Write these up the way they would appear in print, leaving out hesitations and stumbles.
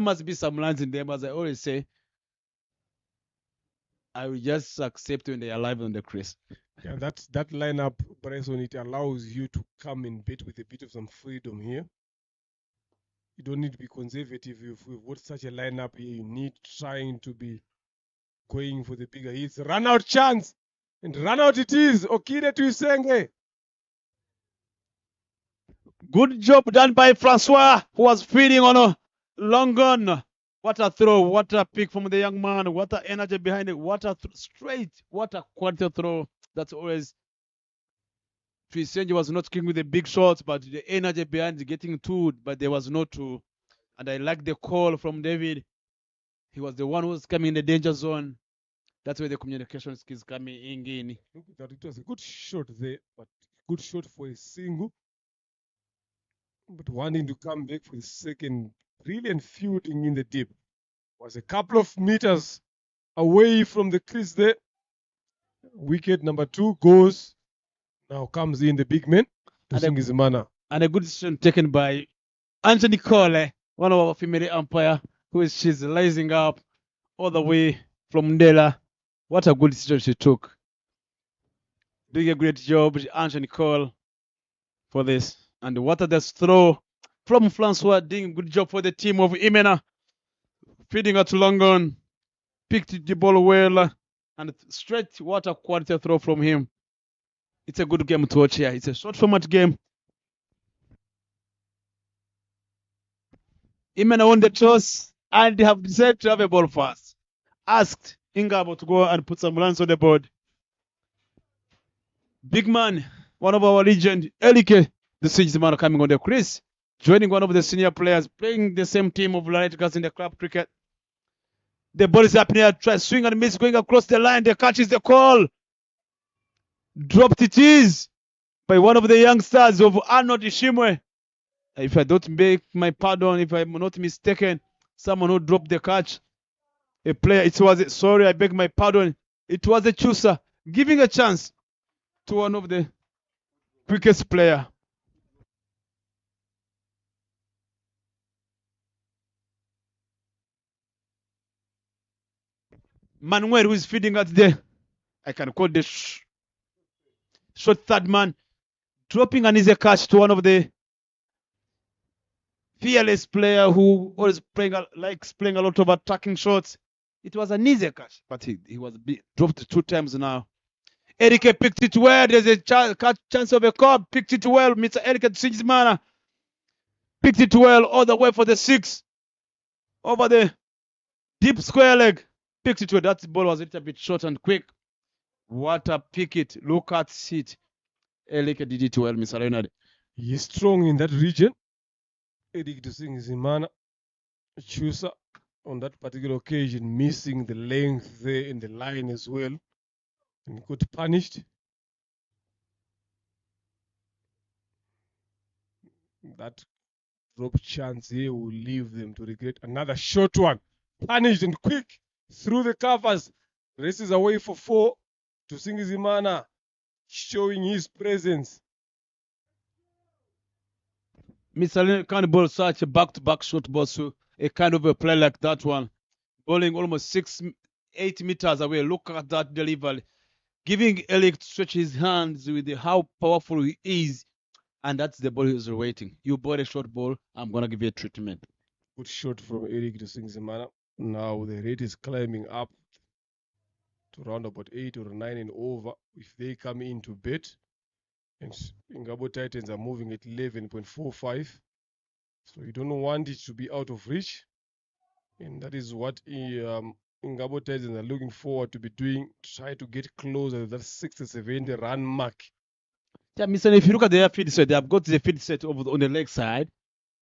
must be some lines in them, as I always say. I will just accept when they are live on the crease. Yeah, that lineup, Bryson, it allows you to come in bit with a bit of some freedom here. You don't need to be conservative. If we've got such a lineup here, you need trying to be going for the bigger hits. Run out chance. And run out it is. Okide Tuisenge. Good job done by Francois, who was feeding on a long gun. What a throw. What a pick from the young man. What a energy behind it. What a straight. What a quality throw. That's always. Tuisenge was not kicking with the big shots, but the energy behind getting two, but there was no two. And I like the call from David. He was the one who was coming in the danger zone. That's where the communication skills coming in. Look at that. It was a good shot there, but good shot for a single. But wanting to come back for the second, brilliant fielding in the deep. Was a couple of meters away from the crease there. Wicket number 2 goes. Now comes in the big man to sing his manner. And a good decision taken by Anthony Cole, one of our female umpire, she's rising up all the way from Ndela. What a good decision she took. Doing a great job, Anthony Cole, for this. And what a this throw from Francois, doing a good job for the team of Imena. Feeding her to Longon, picked the ball well, and straight, what a quality throw from him. It's a good game to watch here. It's a short format game. Imena won the toss, and they have decided to have a ball first. Asked Ingabo to go and put some runs on the board. Big man, one of our legend, Elike, the senior man coming on the crease, joining one of the senior players, playing the same team of Lighters in the club cricket. The ball is up here, try swing and miss, going across the line. The catch is the call. Dropped it is by one of the youngsters of Arnold Ishimwe. If I don't make my pardon, if I'm not mistaken, someone who dropped the catch. A player, sorry, I beg my pardon. It was a chooser, giving a chance to one of the quickest player. Manuel, who is feeding at the, I can call the short third man, dropping an easy catch to one of the fearless player who always likes playing a lot of attacking shots. It was an easy catch, but he was dropped 2 times now. Erike picked it well. There's a chance of a curve. Picked it well. Mr. Erike Sigismana picked it well all the way for the 6. Over the deep square leg. Picked it well. That ball was a little bit short and quick. What a pick it. Look at it. Erike did it well, Mr. Leonard. He's strong in that region. Eric Dusingisimana, Chusa, on that particular occasion, missing the length there in the line as well, and got punished. That drop chance here will leave them to regret. Another short one, punished and quick through the covers. Races away for 4. Dusingisimana showing his presence. Mr. Can't ball such a back-to-back short ball, so a kind of a play like that one, bowling almost 8 meters away. Look at that delivery, giving Eric to stretch his hands with how powerful he is, and that's the ball he's waiting. You bought a short ball, I'm gonna give you a treatment. Good shot from Eric Dusingisimana. Now the rate is climbing up to around about 8 or 9 and over. If they come into bet, and Ingabo Titans are moving at 11.45. So you don't want it to be out of reach. And that is what Ingabo Titans are looking forward to be doing. Try to get closer to that 60-70 run mark. Yeah, Mr. If you look at their feed set, they have got the feed set over on the leg side.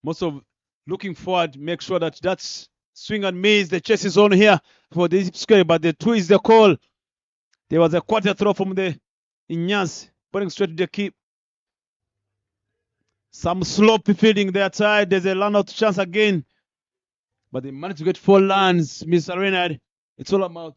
Most of looking forward, make sure that that's swing and miss. The chase is on here for this square, but the 2 is the call. There was a quarter throw from the Inyas. Putting straight to the keep. Some sloppy feeding their side. There's a run out chance again. But they managed to get 4 runs, Mr. Reynard. It's all about,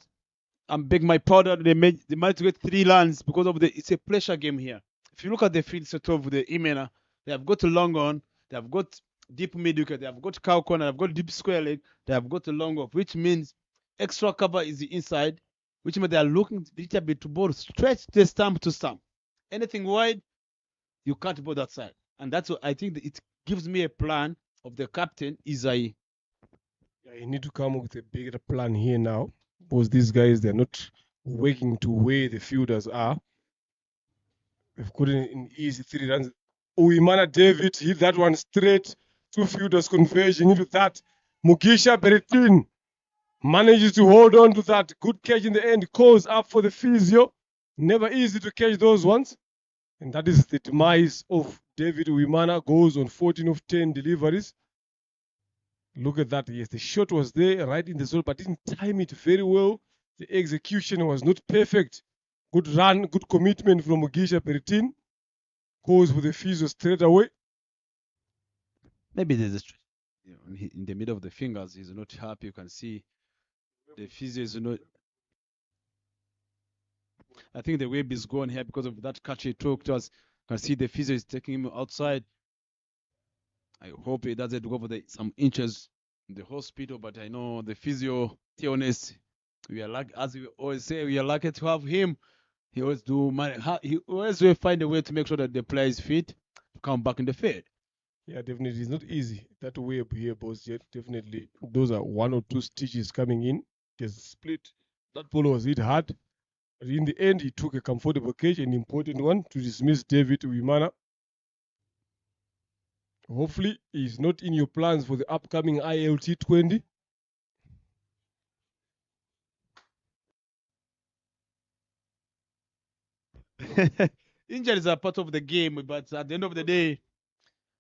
I'm begging my powder. They managed to get 3 runs because of it's a pressure game here. If you look at the field set of the Imena, they have got a long on. They have got deep mid wicket. They have got cow corner, they've got deep square leg, they have got a long off, which means extra cover is the inside, which means they are looking a little bit to both stretch the stump to stump. Anything wide, you can't bowl that side. And that's what I think it gives me a plan of the captain, Isai. Yeah, you need to come up with a bigger plan here now, because these guys, they're not working to where the fielders are. They've got an easy 3 runs. Uimana David hit that one straight. 2 fielders converging into that. Mugisha Beretin manages to hold on to that. Good catch in the end. Calls up for the physio. Never easy to catch those ones. And that is the demise of David Uimana. Goes on 14 of 10 deliveries. Look at that. Yes, the shot was there right in the zone, but didn't time it very well. The execution was not perfect. Good run, good commitment from Mugisha Beretin. Goes with the physio straight away. Maybe there's a in the middle of the fingers, he's not happy. You can see the physio is not. I think the web is gone here because of that catch he took to us. You can see the physio is taking him outside. I hope he doesn't go for some inches in the hospital, but I know the physio, to be honest, we are lucky, as we always say, we are lucky to have him. He always he always will find a way to make sure that the player is fit to come back in the field. Yeah, definitely. It's not easy. That web here, boss, yet definitely. Those are 1 or 2 stitches coming in. There's a split. That ball was hit hard. But in the end, he took a comfortable catch, an important one, to dismiss David Uimana. Hopefully, he's not in your plans for the upcoming T20. Injuries are part of the game, but at the end of the day,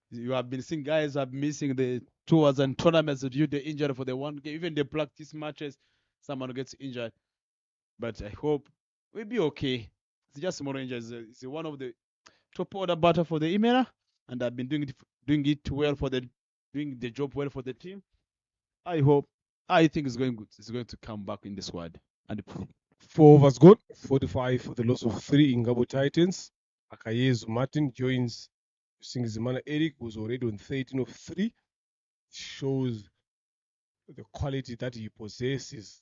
you have been seeing guys are missing the tours and tournaments due to injury for the one game. Even the practice matches, someone gets injured. But I hope we'll be okay. It's just small injuries. It's one of the top order batter for the Imera, and I've been doing it well for doing the job well for the team. I think it's going good. It's going to come back in the squad. And 4 overs gone, 45 for the loss of 3 Ingabo Titans. Akayezu Martin joins Singizimana Eric, who's already on 13 of 3. Shows the quality that he possesses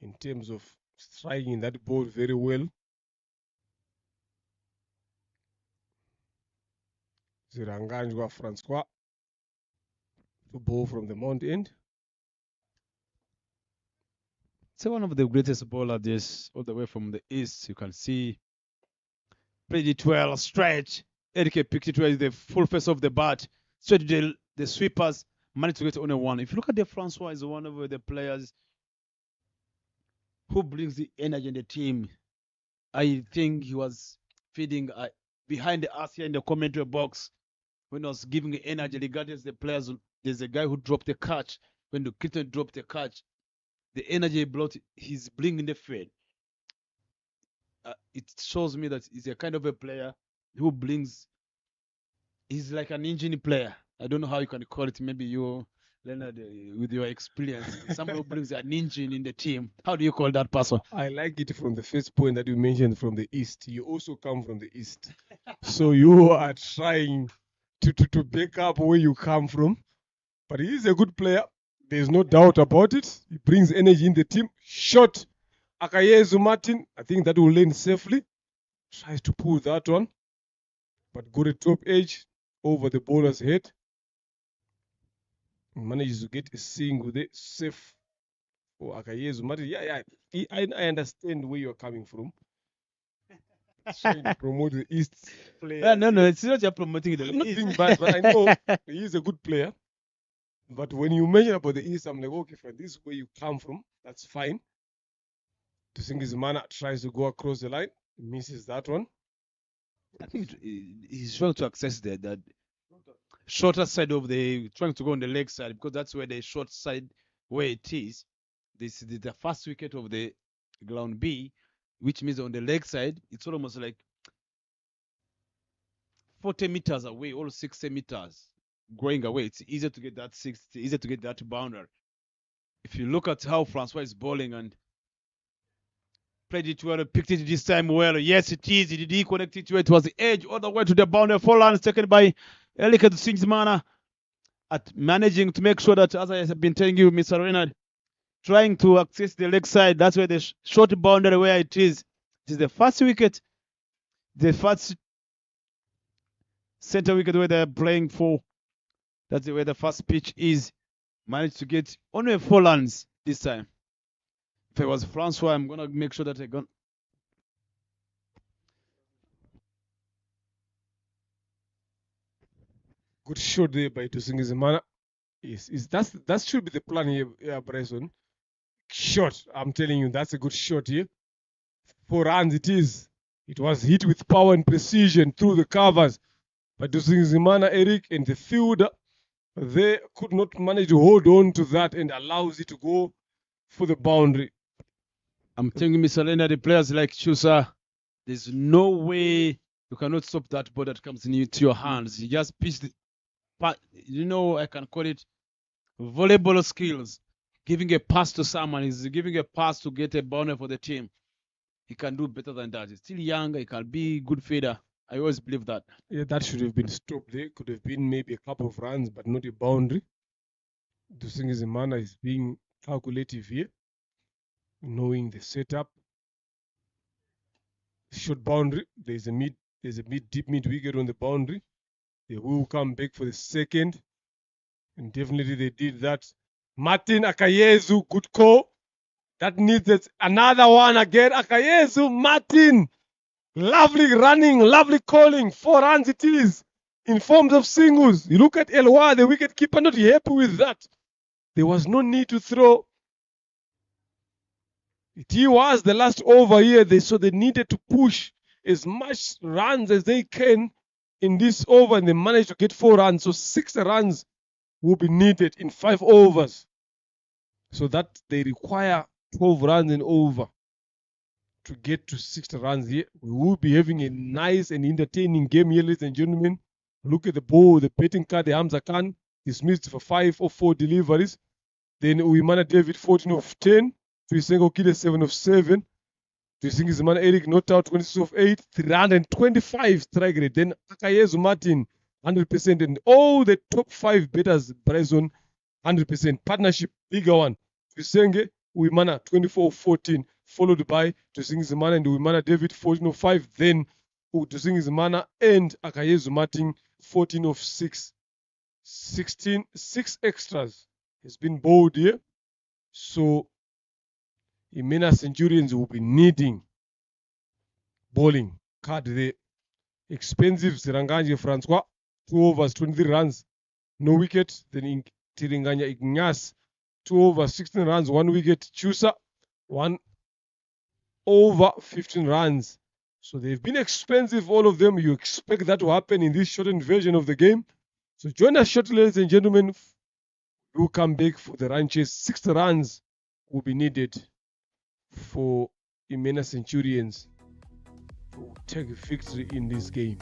in terms of striking that ball very well. Ziranganjwa Francois, the ball from the Mount End. So one of the greatest bowlers this all the way from the east. You can see played it well, stretch. Eric picked it well, the full face of the bat. Straight to the sweepers, managed to get only one. If you look at the Francois, is one of the players who brings the energy in the team. I think he was feeding behind the RCA in the commentary box when he was giving the energy regardless the players. There's a guy who dropped the catch. When the kitten dropped the catch, the energy he's bringing the field. It shows me that he's a kind of a player who brings. He's like an engine player. I don't know how you can call it. Maybe you, Leonard, with your experience, someone who brings an engine in the team. How do you call that person? I like it from the first point that you mentioned from the east. You also come from the east, so you are trying to back up where you come from. But he is a good player. There's no doubt about it. He brings energy in the team. Shot Akayezu Martin. I think that will land safely. Tries to pull that one, but got a top edge over the bowler's head. Manages to get a single there, safe for Akayezu Martin. Yeah. I understand where you're coming from. Trying to promote the East player. No, it's not just promoting the I'm not East. being bad, but I know he is a good player. But when you mention about the East, I'm like, okay, fine, this is where you come from. That's fine. Tusingizimana tries to go across the line, misses that one. I think he's trying to access that shorter side of trying to go on the leg side because that's where the short side where it is. This is the first wicket of the ground B, which means on the leg side, it's almost like 40 meters away, or 60 meters going away. It's easier to get that 60, easier to get that boundary. If you look at how Francois is bowling and played it well, picked it this time well. Yes, it is. He did connect it to it. It was the edge all the way to the boundary. 4 runs taken by Elika Singzmana. at managing to make sure that, as I have been telling you, Mr. Renard, trying to access the leg side. That's where the short boundary where it is. It is the first wicket, the first center wicket where they're playing for. That's where the first pitch is. Managed to get only 4 runs this time. If it was Francois, I'm gonna make sure that I got. Good shot there by Tusingizimana. That should be the plan here, Bryson. Shot. I'm telling you, that's a good shot here. 4 runs it is. It was hit with power and precision through the covers. But Tusingizimana, Eric, and the fielder, they could not manage to hold on to that and allows it to go for the boundary. I'm telling you, Mr. Leonard, the players like Chusa, there's no way you cannot stop that ball that comes into your hands. You just pitch the, I can call it volleyball skills. Giving a pass to someone is giving a pass to get a boundary for the team. He can do better than that. He's still young. He can be a good feeder. I always believe that. Yeah, that should have been stopped there. Could have been maybe a couple of runs, but not a boundary. Tusingizimana is being calculative here, knowing the setup. Short boundary. There's a deep mid wicket on the boundary. They will come back for the second. And definitely they did that. Martin Akayezu, good call. That needs another one again. Akayezu, Martin. Lovely running, lovely calling. 4 runs it is in forms of singles. You look at Elwa, the wicket keeper, not happy with that. There was no need to throw. It was the last over here, so they needed to push as much runs as they can in this over, and they managed to get 4 runs. So 6 runs will be needed in 5 overs. So that they require 12 runs and over to get to 6 runs here. We will be having a nice and entertaining game here, ladies and gentlemen. Look at the ball, the betting card, the Hamza Khan dismissed for 5 of 4 deliveries. Then Uimana David 14 of 10. Tuisengo Kide 7 of 7. Tusingizimana Eric not out 26 of 8. 325 strike rate. Then Akayezu Martin 100%. And all the top 5 betters, Bryson 100%. Partnership, bigger one. Tuisenge Uimana 24 of 14. Followed by Tusingizimana and Uimana David 14 of 5. Then Tusingizimana and Akayezu Martin 14 of 6. 6 extras has been bowled here. So Imena Centurions will be needing bowling card there. Expensive Siranganya Francois, 2 overs, 23 runs, no wicket. Then Tiringanya Ignace, 2 overs, 16 runs, 1 wicket. Chusa, 1 over, 15 runs. So they've been expensive, all of them. You expect that to happen in this shortened version of the game. So join us shortly, ladies and gentlemen. We'll come back for the run chase. 6 runs will be needed for Imena Centurions to take victory in this game.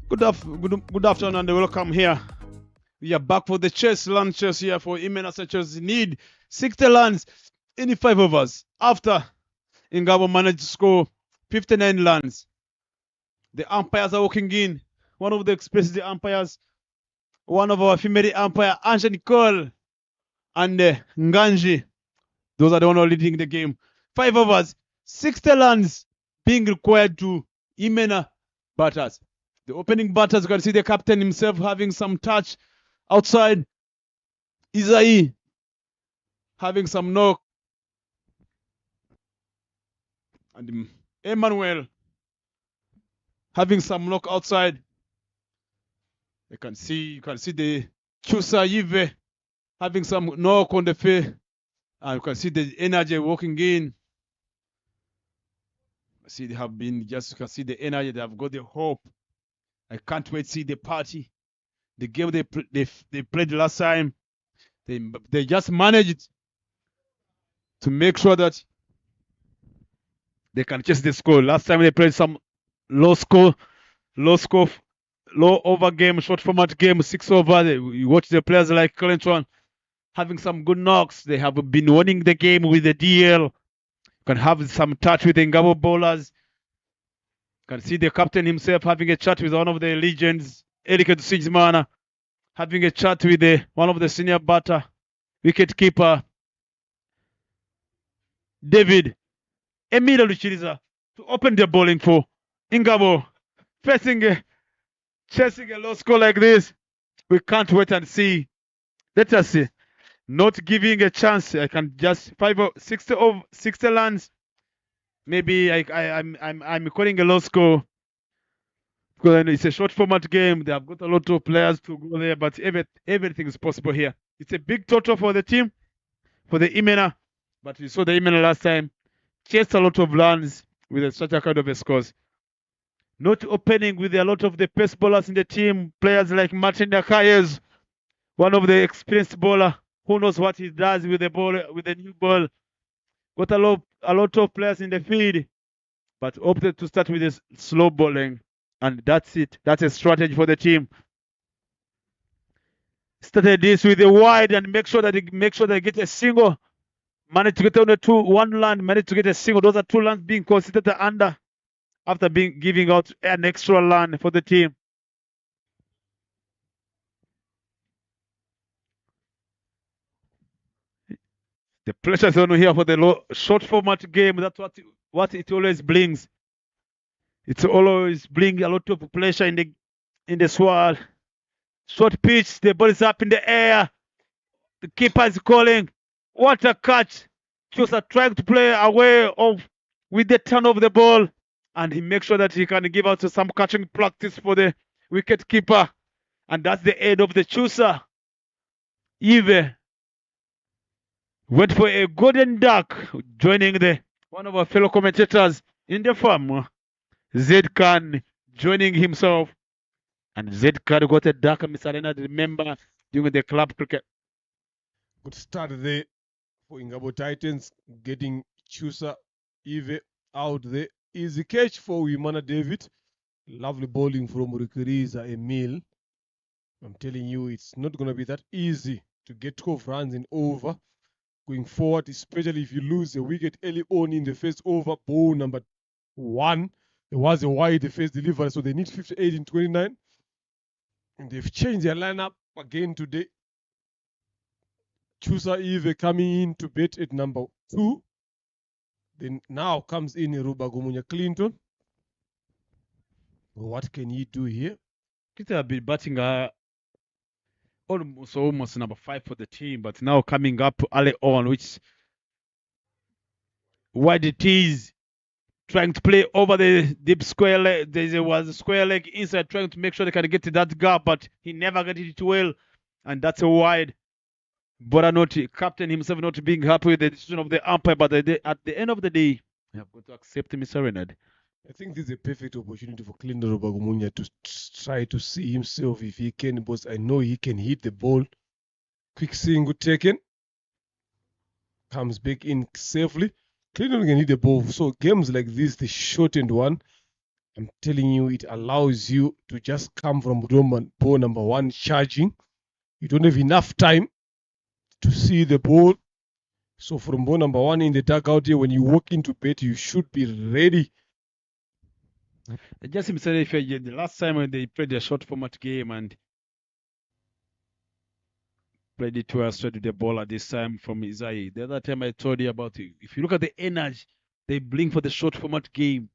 Good afternoon and welcome here. We are back for the chess lunches here for Imena Centurions. Need 60 runs in 5 overs after Ingabo managed to score 59 runs. The umpires are walking in. One of the experienced umpires, one of our female umpire, Anja Nicole and Nganji. Those are the one who are leading the game. 5 overs, 60 runs being required to Imena batters. The opening batters, you can see the captain himself having some touch outside. Isai having some knock. And Emmanuel having some knock outside. You can see the Chusa Yive having some knock on the face. And you can see the energy walking in. See, they have been just, you can see the energy, they have got the hope. I can't wait to see the party. The game they played last time, they just managed to make sure that they can chase the score. Last time they played some low over game, short format game, 6 over. You watch the players like Clinton having some good knocks. They have been winning the game with the DL. You can have some touch with the Ingabo bowlers. You can see the captain himself having a chat with one of the legends, Erika Sigzmana, having a chat with one of the senior batter, wicket keeper, David Emile Luchiriza, to open the bowling for Ingabo. Chasing a low score like this, we can't wait and see. Let us see. Not giving a chance. I can just 60 runs. Maybe I'm calling a low score because it's a short format game. They have got a lot of players to go there, but everything is possible here. It's a big total for the team, for the Imena, but we saw the Imena last time chased a lot of runs with such a kind of a scores. Not opening with a lot of the pace bowlers in the team, players like Martin Nakayes, one of the experienced bowler who knows what he does with the ball, with the new ball. Got a lot of players in the field, but opted to start with a slow bowling, and that's it. That's a strategy for the team. Started this with a wide and make sure they get a single. Managed to get on one run, managed to get a single. Those are 2 runs being considered under after giving out an extra run for the team. The pressure is on here for the short format game. That's what it always brings. It's always bring a lot of pressure in the swirl. Short pitch, the ball is up in the air. The keeper is calling. What a catch! Chusa trying to play away with the turn of the ball, and he makes sure that he can give out some catching practice for the wicket keeper, and that's the end of the Chusa. Eve went for a golden duck, joining one of our fellow commentators in the farm, Zed Khan, joining himself. And Zed Khan got a duck, Mr. Leonard, remember, during the club cricket. Good start there for Ingabo Titans, getting Chusa Eve out there. Easy catch for Wimana David. Lovely bowling from Rikiriza Emil. I'm telling you, it's not going to be that easy to get 12 runs in over going forward, especially if you lose a wicket early on in the first over. Ball number 1. There was a wide the first delivery, so they need 58 in 29. And they've changed their lineup again today. Chusa Eve coming in to bat at number 2. Then now comes in Ruba Gumunya Clinton. What can he do here? Cricket have been batting almost number 5 for the team, but now coming up early on, which wide it is trying to play over the deep square leg. There was a square leg inside trying to make sure they can get to that gap, but he never got it well, and that's a wide. Boranoti, captain himself, not being happy with the decision of the umpire, but at the end of the day, you have got to accept Mr. Renard. I think this is a perfect opportunity for Clinton Rubagumunya to try to see himself if he can, because I know he can hit the ball. Quick single taken. Comes back in safely. Clinton can hit the ball. So games like this, the shortened one, I'm telling you, it allows you to just come from ball number 1 charging. You don't have enough time to see the ball. So from ball number 1 in the dugout here, when you walk into bed, you should be ready. Just himself, if the last time when they played a short format game and played it well straight to the ball at this time from Isai. The other time I told you about it. If you look at the energy they bring for the short format game,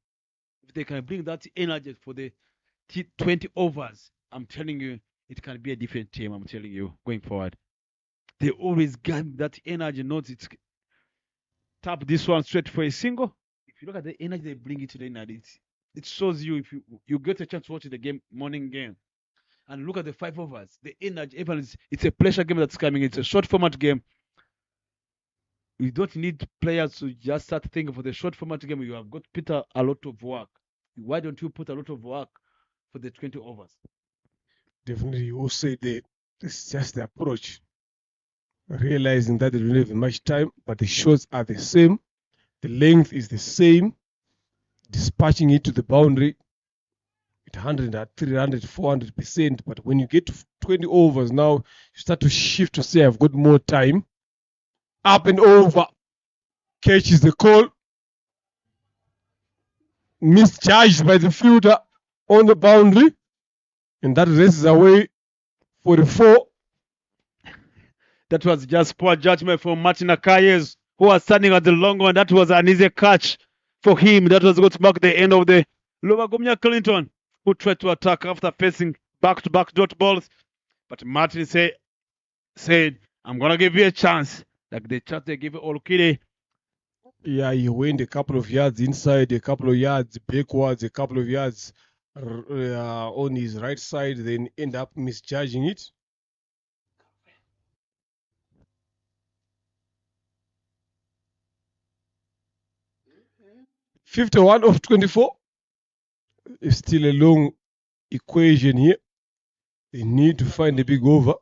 if they can bring that energy for the T20 overs, I'm telling you, it can be a different team. I'm telling you, going forward. They always get that energy, not it's tap this one straight for a single. If you look at the energy they bring it to the energy, it shows you if you get a chance to watch the game, morning game, and look at the 5 overs, the energy, it's a pressure game that's coming. It's a short format game. You don't need players to just start thinking for the short format game. You have got to put a lot of work. Why don't you put a lot of work for the 20 overs? Definitely, you will say that it's just the approach. Realizing that they don't have much time, but the shots are the same. The length is the same. Dispatching it to the boundary at 100, 300, 400%. But when you get to 20 overs now, you start to shift to say, I've got more time. Up and over. Catch is the call. Misjudged by the fielder on the boundary. And that races away for the 4. That was just poor judgment from Martin Akayes, who was standing at the long one. That was an easy catch for him. That was going to mark the end of the Lubagumya Clinton, who tried to attack after facing back-to-back dot balls. But Martin said, I'm going to give you a chance. Like the chance they gave Olukide. Yeah, he went a couple of yards inside, a couple of yards backwards, a couple of yards on his right side, then end up misjudging it. $51 of 24 is still a long equation here. They need to find a big over.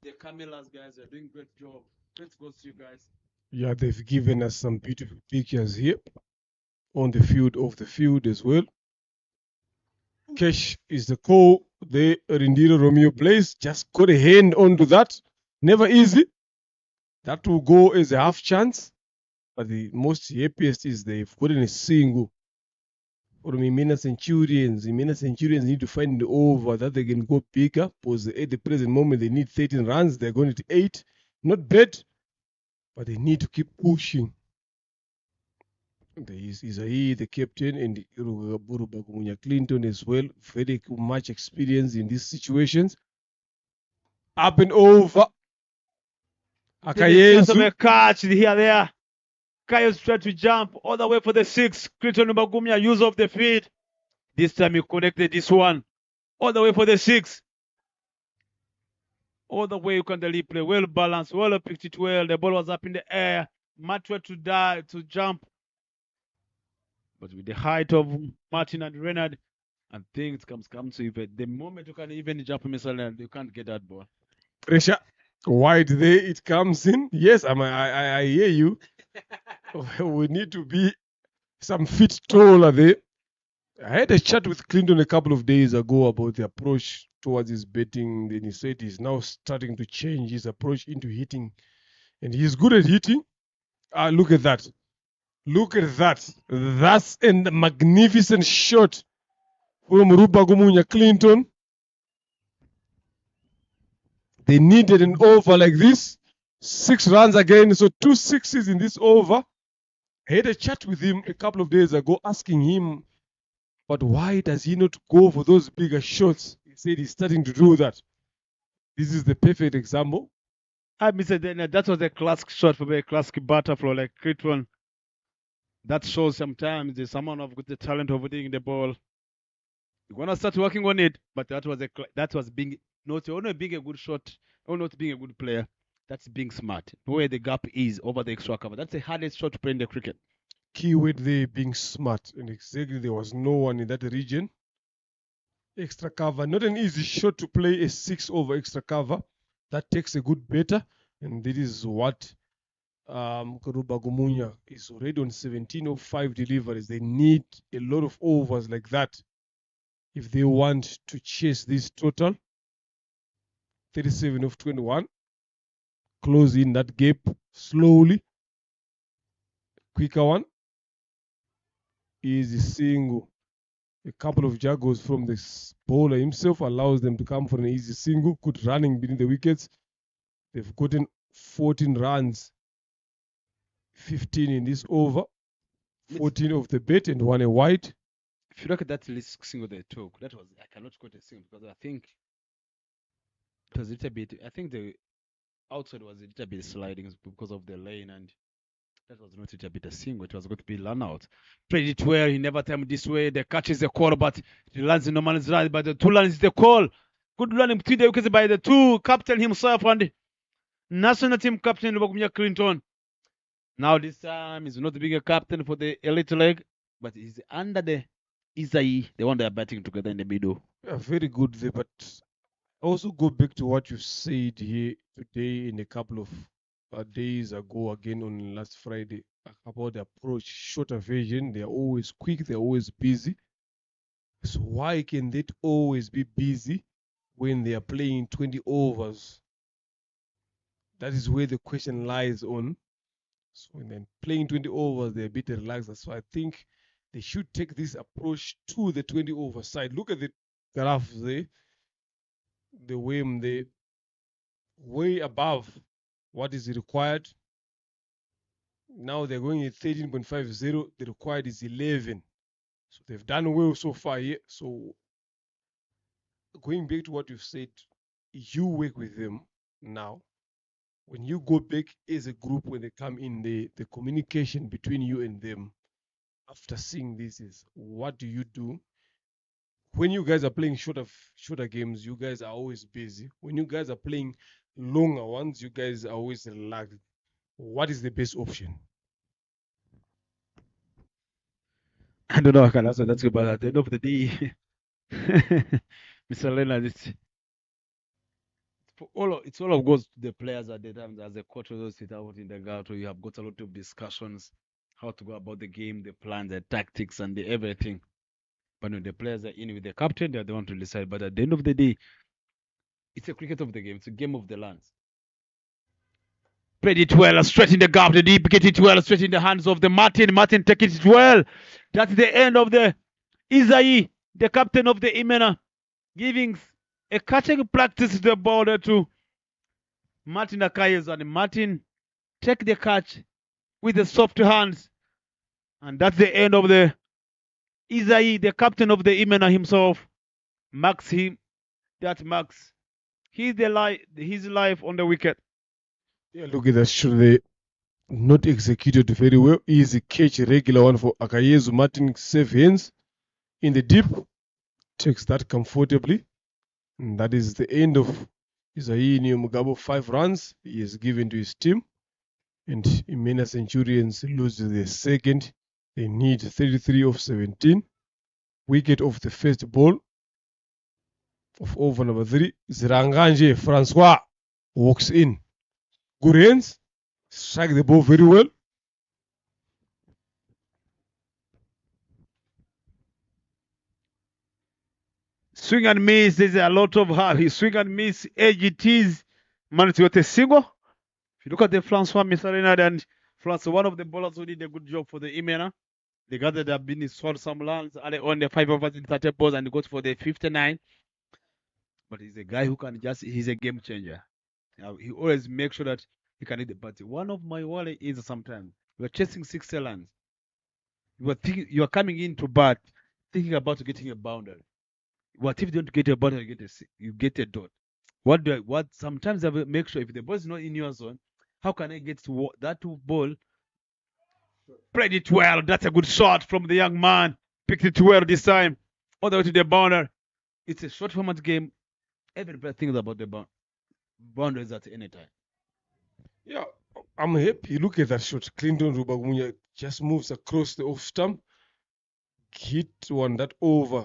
The Camelas guys are doing great job. Let's go see you guys. Yeah, they've given us some beautiful pictures here on the field, off the field as well. Cash is the call. The Rindiro Romeo plays. Just got a hand onto that. Never easy. That will go as a half chance. But the most happiest is they've gotten a single. For Mimina Centurions. Mimina Centurions need to find the over that they can go bigger. Because at the present moment they need 13 runs. They're going to 8. Not bad. But they need to keep pushing. There is Isai, the captain, and Bagumunya Clinton as well. Very much experience in these situations. Up and over. Akayezu. Catch here, there. Kayos tried to jump all the way for the 6. Clinton Bagumya use of the field. This time he connected this one. All the way for the 6. All the way you can play. Well balanced, well picked it well. The ball was up in the air. Matt tried to jump. But with the height of Martin and Renard, and things come to even the moment you can even jump in Mr. you can't get that ball. Pressure. Wide there it comes in. Yes, I hear you. We need to be some feet taller there. I had a chat with Clinton a couple of days ago about the approach towards his betting. Then he said he's now starting to change his approach into hitting. And he's good at hitting. Look at that. Look at that. That's a magnificent shot from Rupa Gumunya Clinton. They needed an over like this. 6 runs again. So 2 sixes in this over. I had a chat with him a couple of days ago asking him, but why does he not go for those bigger shots? He said he's starting to do that. This is the perfect example. Mr. Daniel, that was a classic shot for me, a classic butterfly like Critron. That shows sometimes there's someone with the talent of hitting the ball. You're gonna start working on it, but that was being not only being a good shot or not being a good player. That's being smart. Where the gap is over the extra cover. That's the hardest shot to play in the cricket. Keyword there being smart, and exactly there was no one in that region. Extra cover, not an easy shot to play a 6 over extra cover. That takes a good better, and this is what Rupa Gumunya is already on 17 of 5 deliveries. They need a lot of overs like that if they want to chase this total. 37 of 21. Close in that gap slowly. Quicker one. Easy single. A couple of juggles from the bowler himself allows them to come for an easy single. Good running between the wickets. They've gotten 14 runs. 15 in this over. 14 of the bet and 1 a wide. If you look at that list single they took, that was, I cannot quote a single because I think it was a little bit, I think the outside was a little bit sliding because of the lane, and that was not a little bit a single. It was going to be run out. Played it well. He never timed this way. The catch is the call, but the lands in no man's land. But the 2 runs is the call. Good running between the wickets by the 2 captain himself and national team captain Lubakumia Clinton. Now this time he's not being a captain for the elite leg, but he's under the Isai, the one they are batting together in the middle. Yeah, very good there, but also go back to what you said here today in a couple of days ago again on last Friday about the approach, shorter version. They are always quick, they're always busy. So why can they always be busy when they are playing 20 overs? That is where the question lies on. So when they're playing 20 overs, they're a bit relaxed. So I think they should take this approach to the 20 over side. Look at the graph there. The WIM, they way above what is required. Now they're going at 13.50. The required is 11. So they've done well so far here. So going back to what you've said, you work with them now. When you go back as a group, when they come in, the communication between you and them after seeing this is, what do you do? When you guys are playing shorter games, you guys are always busy. When you guys are playing longer ones, you guys are always relaxed. What is the best option? I don't know. I can answer that, but at the end of the day, Mr. Leonard, it's all of goes to the players at the time. As a coach, those sit out in the guard, you have got a lot of discussions how to go about the game, the plans, the tactics, and the everything. But when the players are in with the captain, they're the one to decide. But at the end of the day, it's a cricket of the game. It's a game of the lands. Played it well, straight in the gap, the deep, get it well, straight in the hands of the Martin. Martin take it well. That's the end of the Isai, the captain of the Imena, giving a catching practice to the bowler to Martin Akayes, and Martin take the catch with the soft hands. And that's the end of the Isai, the captain of the Imena himself. Marks him. That marks his life on the wicket. Yeah, look at that shot there. Not executed very well. Easy catch, regular one for Akayezu. Martin safe hands in the deep. Takes that comfortably. And that is the end of Isai Mugabo. 5 runs he has given to his team. And Imena Centurions lose the second. They need 33 of 17. Wicket of the first ball of over number 3. Ziranganje Francois walks in. Good hands. Strike the ball very well. Swing and miss. There's a lot of hard. He swing and miss. AGTs managed to get a single. If you look at the Francois Mitterrand and France, one of the bowlers who did a good job for the Imena. The guys that have been scored some runs early on the 5 overs in 30 balls and got for the 59. But he's a guy who can he's a game changer. He always makes sure that he can hit the party. One of my worry is sometimes you're chasing 60 runs. You are coming into bat thinking about getting a boundary. What if you don't get a boundary, you get a dot? What sometimes I will make sure if the ball is not in your zone, how can I get to that ball? Played it well. That's a good shot from the young man. Picked it well this time. All the way to the boundary. It's a short format game. Everybody thinks about the boundaries at any time. Yeah, I'm happy. Look at that shot. Clinton Rubagunya just moves across the off stump. Hit one that over.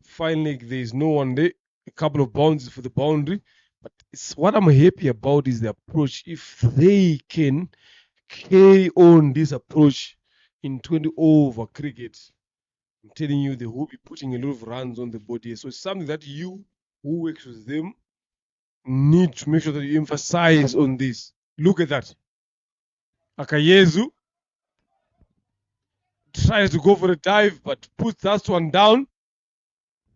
Finally, there's no one there. A couple of bounces for the boundary. But what I'm happy about is the approach. If they can carry on this approach in 20 over cricket, I'm telling you, they will be putting a lot of runs on the board here. So it's something that you, who works with them, need to make sure that you emphasize on this. Look at that. Akayezu tries to go for a dive, but puts that one down.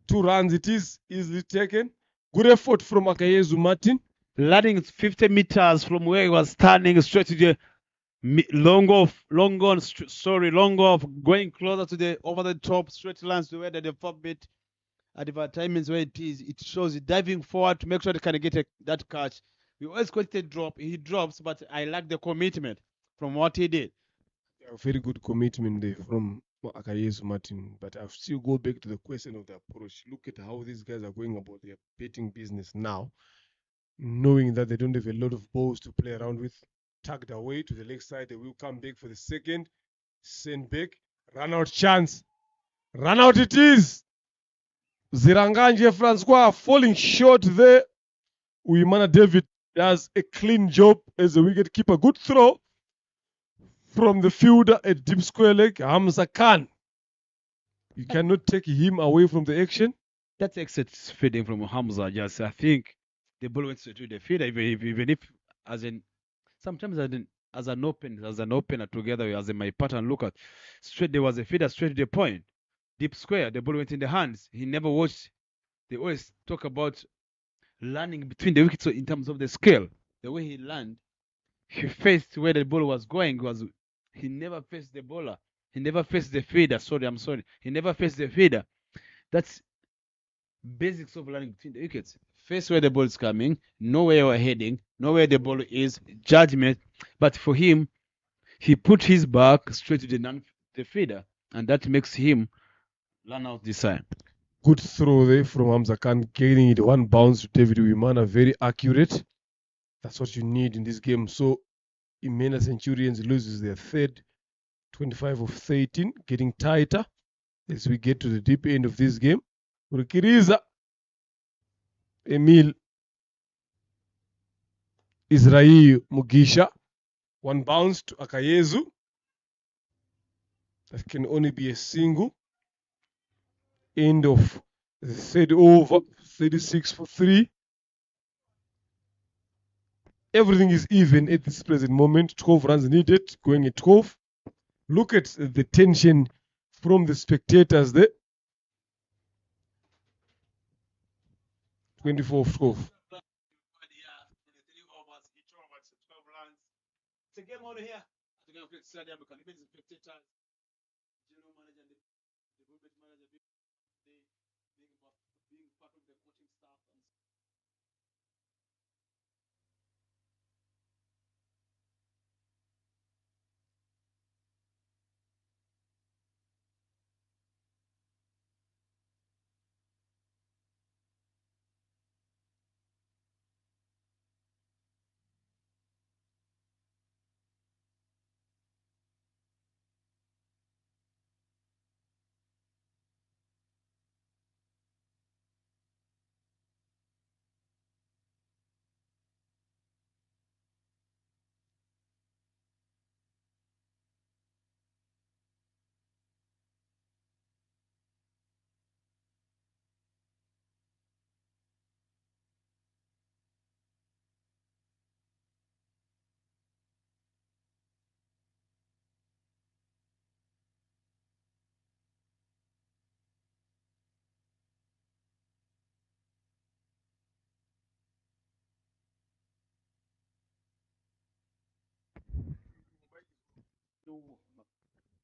2 runs it is, easily taken. Good effort from Akayezu Martin. Landing 50 meters from where he was standing straight to the long off, going closer to the over the top, straight lines to where the fourth bit advertisements where it is. It shows it diving forward to make sure they can get that catch. We always quite a drop. He drops, but I like the commitment from what he did. Yeah, very good commitment there from Akayezu Martin. But I'll still go back to the question of the approach. Look at how these guys are going about their betting business now, knowing that they don't have a lot of balls to play around with. Tugged away to the leg side. They will come back for the second. Send back. Run out chance. Run out it is. Ziranganje Francois falling short there. Uimana David does a clean job as a wicket keeper. Good throw from the fielder at deep square leg. Hamza Khan. You cannot take him away from the action. That's exit feeding from Hamza. Just I think the ball went to the feeder, even if as in sometimes as an opener together as in my pattern look at straight there was a feeder straight to the point. Deep square, the ball went in the hands. He never watched. They always talk about landing between the wickets in terms of the scale. The way he landed, he faced where the ball was going. He never faced the bowler. He never faced the feeder. I'm sorry. He never faced the feeder. That's basics of landing between the wickets. Face where the ball is coming, know where you're heading, know where the ball is, judgment. But for him, he put his back straight to the feeder, and that makes him run out this time. Good throw there from Hamza Khan, getting it one bounce to David Wimana, very accurate. That's what you need in this game. So Imena Centurions loses their third, 25 of 13, getting tighter as we get to the deep end of this game. Urikiriza, Emil, Israel Mugisha, one bounce to Akayezu. That can only be a single. End of the third over, 36 for 3. Everything is even at this present moment. 12 runs needed, going at 12. Look at the tension from the spectators there. 24 of 12. It's a game over here. Stadium, spectators. General manager and the movement manager being part of the coaching staff.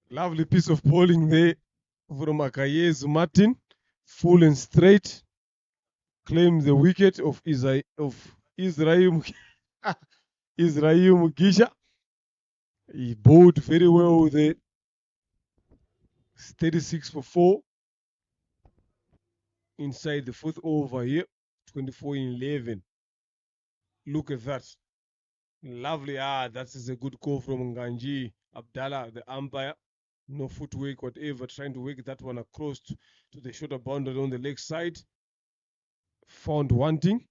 Lovely piece of bowling there from Akayezu Martin. Full and straight. Claims the wicket of Israel Mugisha. He bowled very well there. 36 for 4. Inside the fourth over here. 24 in 11. Look at that. Lovely. That is a good call from Nganji Abdallah, the umpire. No footwork, whatever. Trying to work that one across to the shorter boundary on the leg side. Found wanting.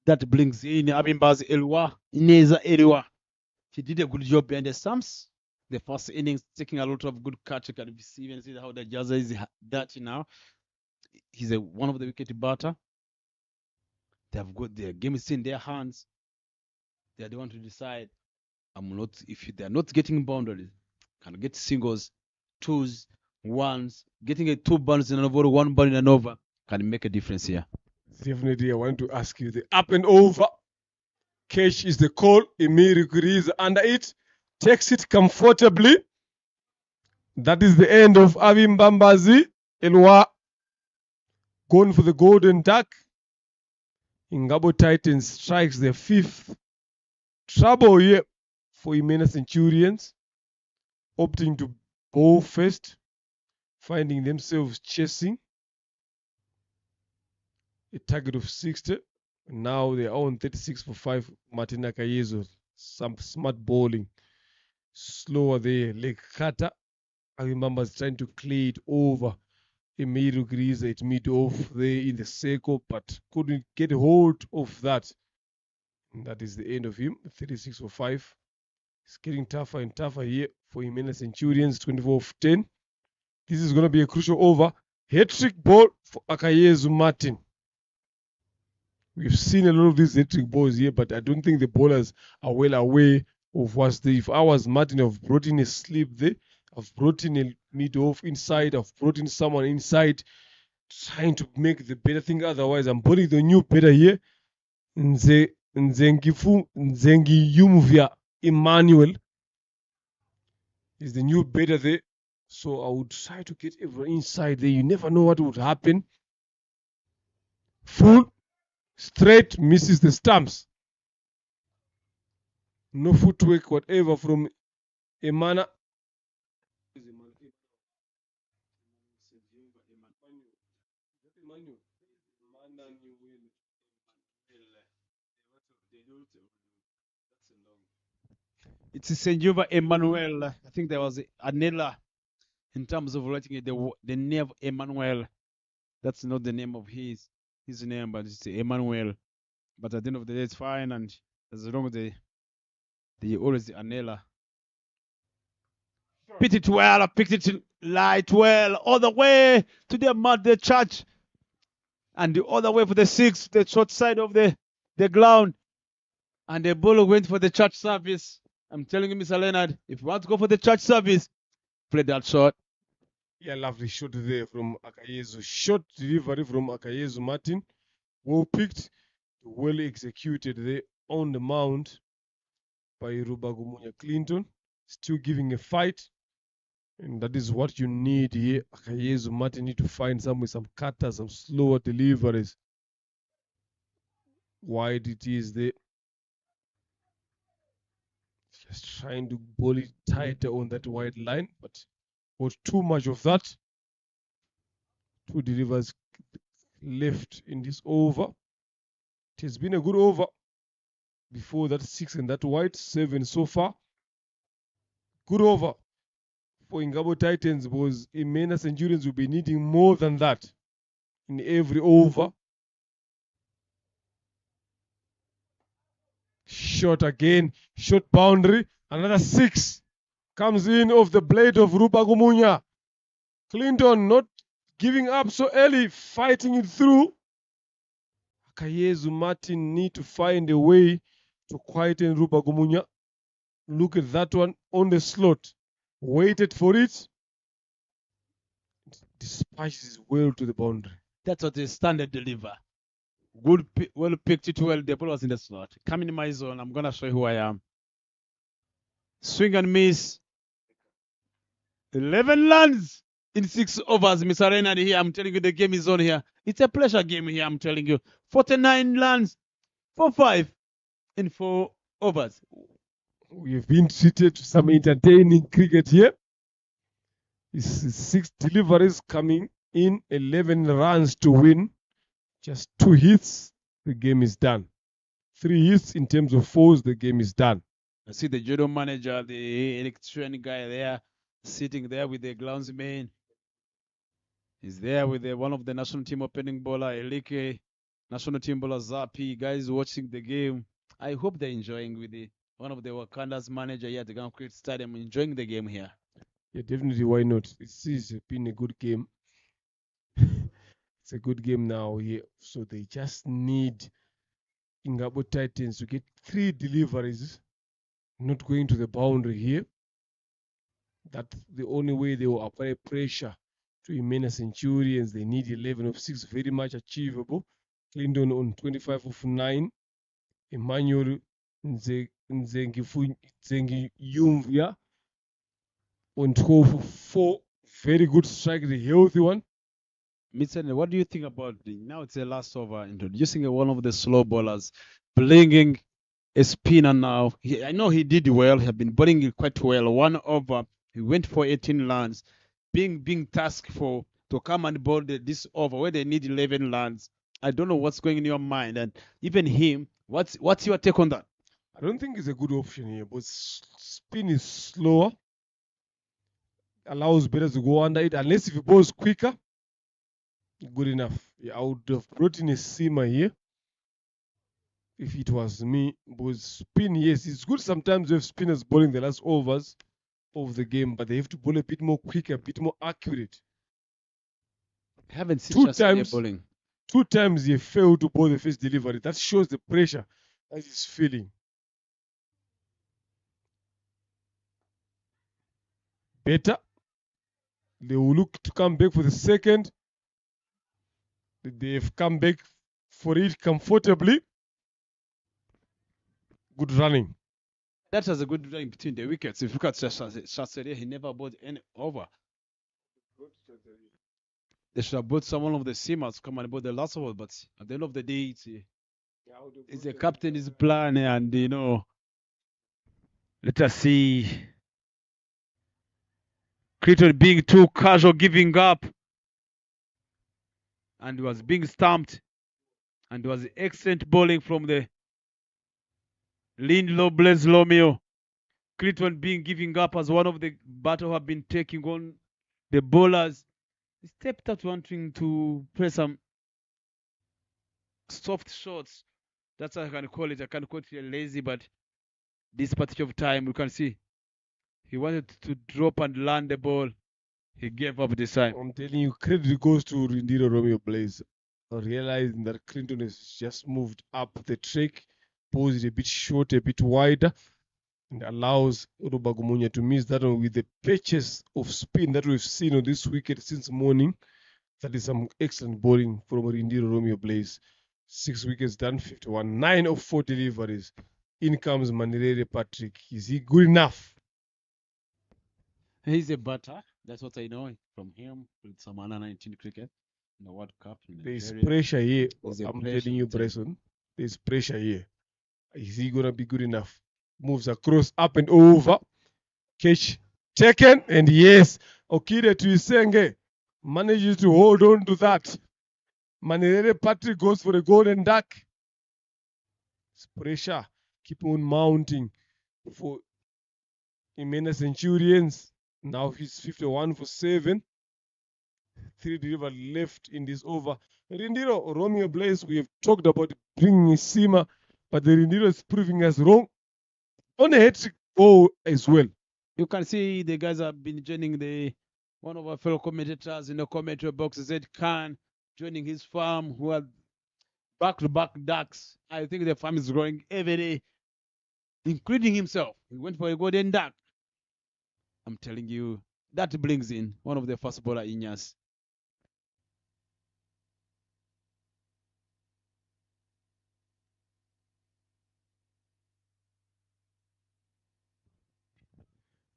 That brings in Abimba's Elwa, Ineza Elwa. She did a good job behind the stumps. The first innings, taking a lot of good catch. You can see even see how the Jazza is dirty now. He's one of the wicket batter. They have got their game is in their hands. They are the one to decide. If they're not getting boundaries, can get singles, twos, ones, getting a 2 bounds in an over, 1 bound in an over can make a difference here. Definitely, I want to ask you the up and over. Cash is the call. Emir Guriz under it. Takes it comfortably. That is the end of Avim Bambazi. Elwa going for the golden duck. Ingabo Titans strikes their 5th trouble here for Imena Centurions. Opting to bowl first. Finding themselves chasing a target of 60. Now they are on 36 for 5. Martina Kayezo. Some smart bowling. Slower there. Leg cutter. Avim is trying to clear it over. Emiru Griza it mid-off there in the circle, but couldn't get hold of that. And that is the end of him. 36 for 5. It's getting tougher and tougher here for Imena Centurions. 24 of 10. This is going to be a crucial over. Hat-trick ball for Akayezu Martin. We've seen a lot of these hat-trick balls here, but I don't think the bowlers are well aware of what's there. If I was Martin, I've brought in a slip there. I've brought in a mid-off inside. I've brought in someone inside trying to make the better thing. Otherwise, I'm putting the new better here. Nzengi Yumuvia Emmanuel is the new better there. So I would try to get everyone inside there. You never know what would happen. Full, straight, misses the stumps. No footwork, whatever from Emana. It's Senjuva Emmanuel. I think there was Anela in terms of writing it. The name of Emmanuel. That's not the name of his name, but it's Emmanuel. But at the end of the day, it's fine, and as long as they always Anela. Picked it well, picked it light well, all the way to the church, and the other way for the 6, the short side of the ground, and the ball went for the church service. I'm telling you, Mr. Leonard, if you want to go for the church service, play that shot. Yeah, lovely shot there from Akayezu. Short delivery from Akayezu Martin. Well picked, well executed there on the mound by Rubagumunya Clinton. Still giving a fight. And that is what you need here. Akayezu Martin need to find some cutters, some slower deliveries. Wide it is there. Just trying to bowl it tighter on that wide line, but was too much of that. 2 delivers left in this over. It has been a good over. Before that 6 and that wide, 7 so far. Good over for Ingabo Titans was Imena Centurions will be needing more than that in every over. Shot again, shot boundary, another 6 comes in off the blade of Rubagumunya. Clinton not giving up so early, fighting it through. Akayezu Martin need to find a way to quieten Rubagumunya. Look at that one on the slot. Waited for it. Dispatches well to the boundary. That's what the standard deliver. Good, well picked it well. The ball was in the slot. Come in my zone. I'm going to show you who I am. Swing and miss. 11 runs in 6 overs, Mr. Reynard here. I'm telling you, the game is on here. It's a pleasure game here, I'm telling you. 49 runs for 5 in 4 overs. We've been treated to some entertaining cricket here. It's 6 deliveries coming in, 11 runs to win. Just 2 hits, the game is done. 3 hits in terms of fours, the game is done. I see the general manager, the electrician guy there, sitting there with the groundsman. He's there with one of the national team opening bowler, Elike, national team bowler Zapi, guys watching the game. I hope they're enjoying with one of the Wakanda's manager here at the Gahanga Cricket Stadium, enjoying the game here. Yeah, definitely, why not? It's been a good game. It's a good game now here. So they just need Ingabo Titans to get 3 deliveries, not going to the boundary here. That's the only way they will apply pressure to Imena Centurions. They need 11 of 6, very much achievable. Clinton on 25 of 9. Emmanuel Nzengiyumvia on 12 of 4. Very good strike, the healthy one. Mr. What do you think about now it's the last over, introducing one of the slow bowlers, bringing a spinner now. I know he did well. He had been bowling it quite well. 1 over. He went for 18 runs. Being tasked to come and bowl this over where they need 11 runs. I don't know what's going in your mind. And even him, what's your take on that? I don't think it's a good option here, but spin is slower. Allows batters to go under it. Unless if he bowls quicker, good enough. Yeah, I would have brought in a seamer here if it was me. But spin, yes, it's good sometimes to have spinners bowling the last overs of the game, but they have to bowl a bit more quicker, a bit more accurate. I haven't seen bowling. 2 times he failed to bowl the first delivery. That shows the pressure that he's feeling. Better. They will look to come back for the second. They've come back for it comfortably. Good running. That was a good running between the wickets. If you look at Shasseria, he never bowled any over. They should have brought someone of the seamers come and bowl the last over, but at the end of the day, it's the captain's plan, and let us see. Clinton being too casual, giving up, and was being stumped, and was excellent bowling from the Lindlow Blaze Lomeo. Clinton being giving up as one of the batter who have been taking on the bowlers. He stepped out wanting to play some soft shots. That's how I can call it. I can't call it lazy, but this particular time, you can see he wanted to drop and land the ball. He gave up this time. I'm telling you, credit goes to Rindiro Romeo Blaze. Realizing that Clinton has just moved up the track, posed a bit short, a bit wider, and allows Urubagumunya to miss that one with the patches of spin that we've seen on this wicket since morning. That is some excellent bowling from Rindiro Romeo Blaze. 6 wickets done, 51, 9 of 4 deliveries. In comes Manirere Patrick. Is he good enough? He's a batter. That's what I know from him with some under 19 cricket in the World Cup. There's pressure here. I'm telling you, Bresson. There's pressure here. Is he going to be good enough? Moves across, up and over. Catch taken. And yes, Okide Tuisenge manages to hold on to that. Manirere Patrick goes for the golden duck. It's pressure. Keep on mounting for Imena Centurions. Now he's 51 for 7. 3 delivered left in this over. Rindiro Romeo Blaze, we have talked about bringing a seamer, but the Rindiro is proving us wrong. On a hat-trick goal as well. You can see the guys have been joining one of our fellow commentators in the commentary box, Zed Khan, joining his farm, who are back-to-back ducks. I think the farm is growing every day, including himself. He went for a golden duck. I'm telling you, that brings in one of the first bowler Inyas.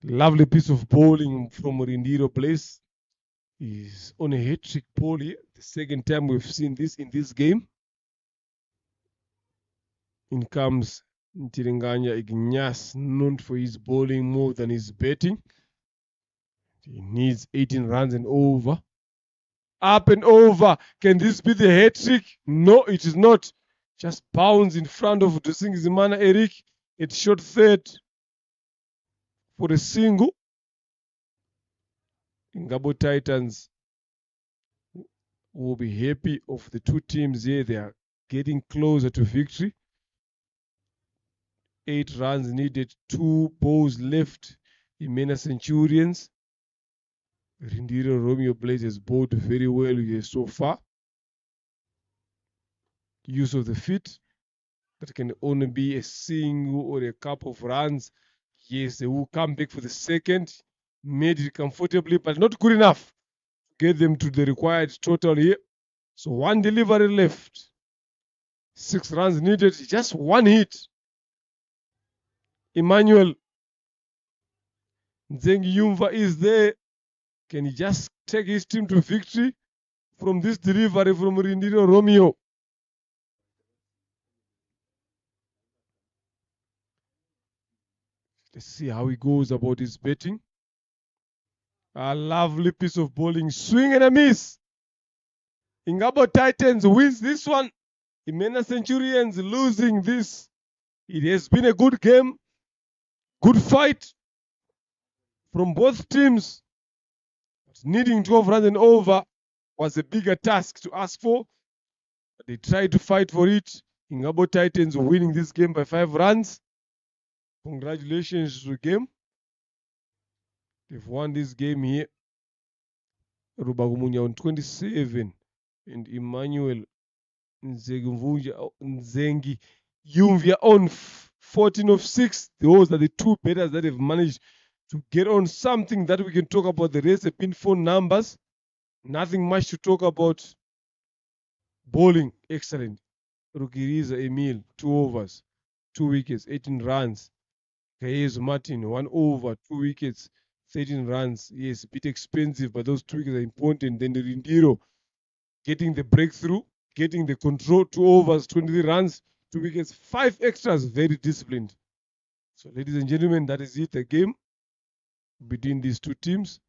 Lovely piece of bowling from Rindiro Place. He's on a hat-trick ball here. The second time we've seen this in this game. In comes Ntirenganya Ignace, known for his bowling more than his batting. He needs 18 runs and over. Up and over. Can this be the hat-trick? No, it is not. Just bounce in front of Dusingizimana Eric. It shot third for a single. Ingabo Titans will be happy of the two teams here. They are getting closer to victory. 8 runs needed, 2 balls left. Imena Centurions. Rindiro Romeo Blaze has bowled very well here so far. Use of the feet. That can only be a single or a couple of runs. Yes, they will come back for the second. Made it comfortably, but not good enough to get them to the required total here. So 1 delivery left. 6 runs needed, just 1 hit. Emmanuel Nzengi Yumva is there. Can he just take his team to victory from this delivery from Rindiro Romeo? Let's see how he goes about his betting. A lovely piece of bowling. Swing and a miss. Ingabo Titans wins this one. Imena Centurions losing this. It has been a good game. Good fight from both teams. Needing 12 runs and over was a bigger task to ask for. But they tried to fight for it. Ingabo Titans winning this game by 5 runs. Congratulations to the game. They've won this game here. Rubagumunya on 27 and Emmanuel Nzengi Yumvia on 14 of 6. Those are the 2 batters that have managed to get on something that we can talk about. The rest have been phone numbers. Nothing much to talk about. Bowling, excellent. Rukiriza Emil, 2 overs, 2 wickets, 18 runs. Kayezu Martin, 1 over, 2 wickets, 13 runs. Yes, a bit expensive, but those 2 wickets are important. Then the Rindiro getting the breakthrough, getting the control, 2 overs, 23 runs, 2 wickets, 5 extras, very disciplined. So, ladies and gentlemen, that is it. The game between these 2 teams.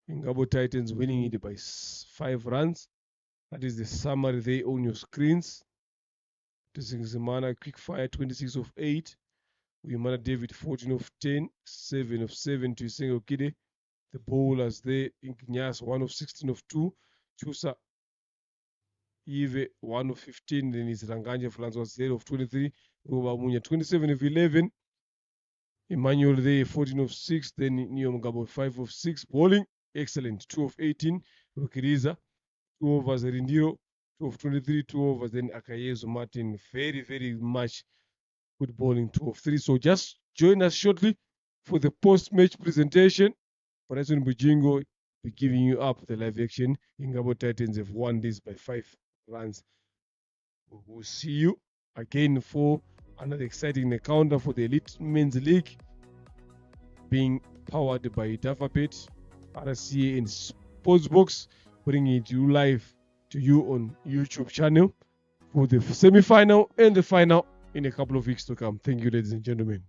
Ingabo Titans winning it by 5 runs. That is the summary there on your screens. Tuzingizimana quick fire 26 of 8. Uyimana David 14 of 10, 7 of 7 to Isengo Kide. The bowlers there, Ignace 1 of 16 of 2. Chusa Eve 1 of 15. Then is Ranganja Flans was 0 of 23. Ruba Munya 27 of 11. Emmanuel there 14 of 6. Then Niyom Gabo 5 of 6. Bowling excellent 2 of 18. Rukiriza 2 overs. Rindiro 2 of 23. 2 overs. Then Akayezu Martin very, very much good bowling 2 of 3. So just join us shortly for the post-match presentation. Horizon Bujingo will be giving you up the live action. Ingabo Titans have won this by 5 runs. We'll see you again for another exciting encounter for the Elite Men's League, being powered by Dafapet, RCA and Sportsbox, bringing it you live to you on YouTube channel for the semi-final and the final in a couple of weeks to come. Thank you, ladies and gentlemen.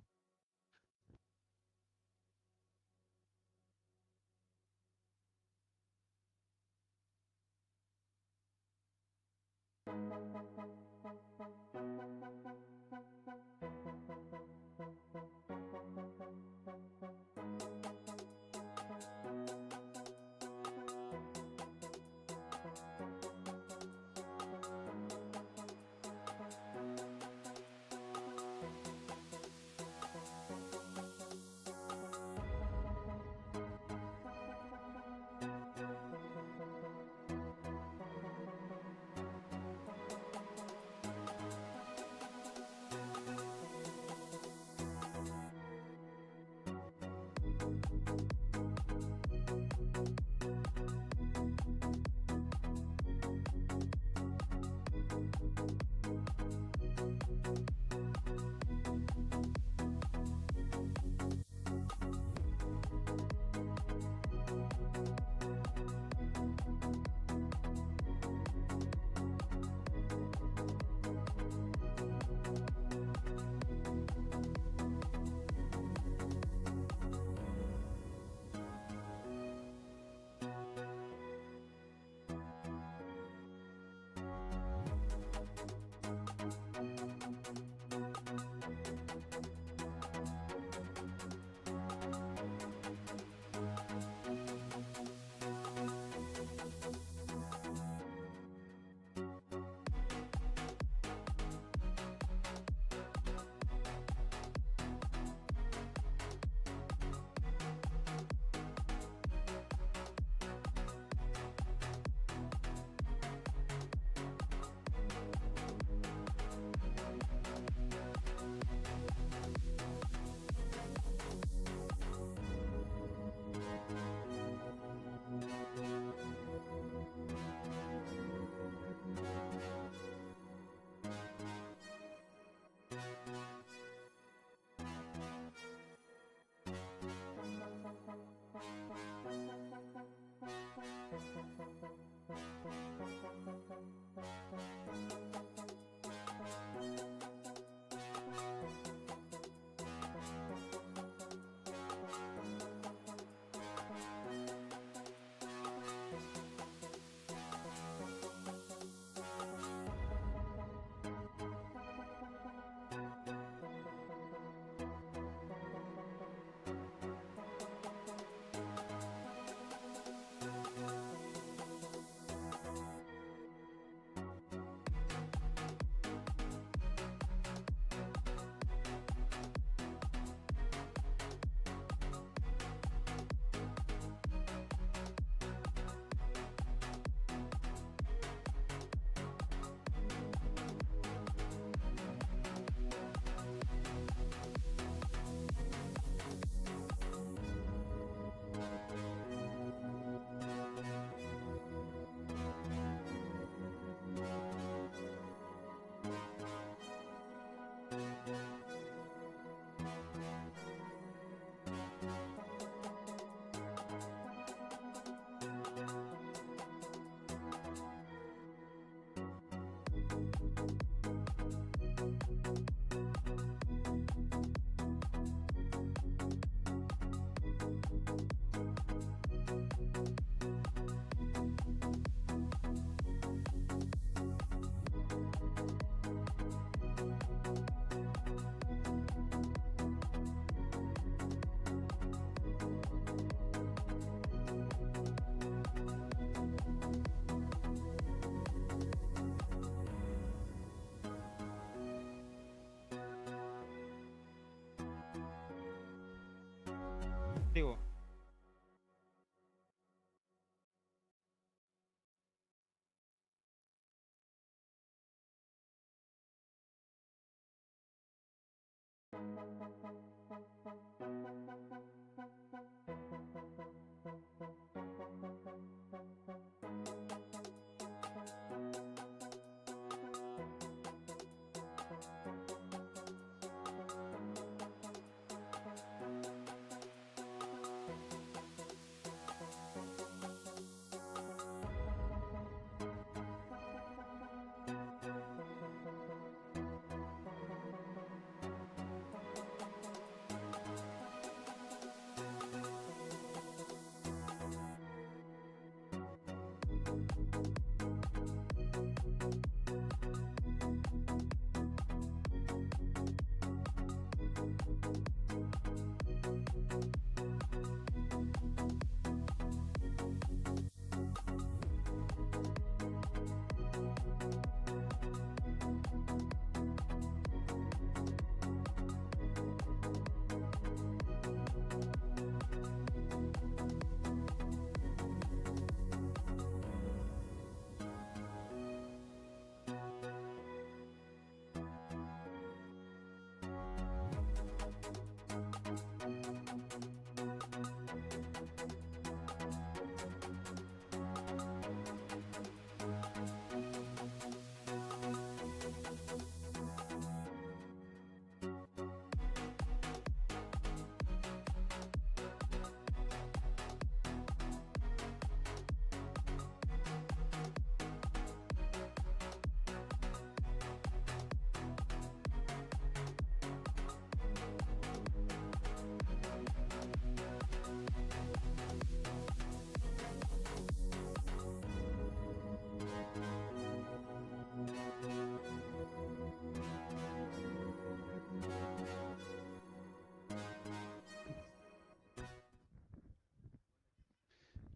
Ndio.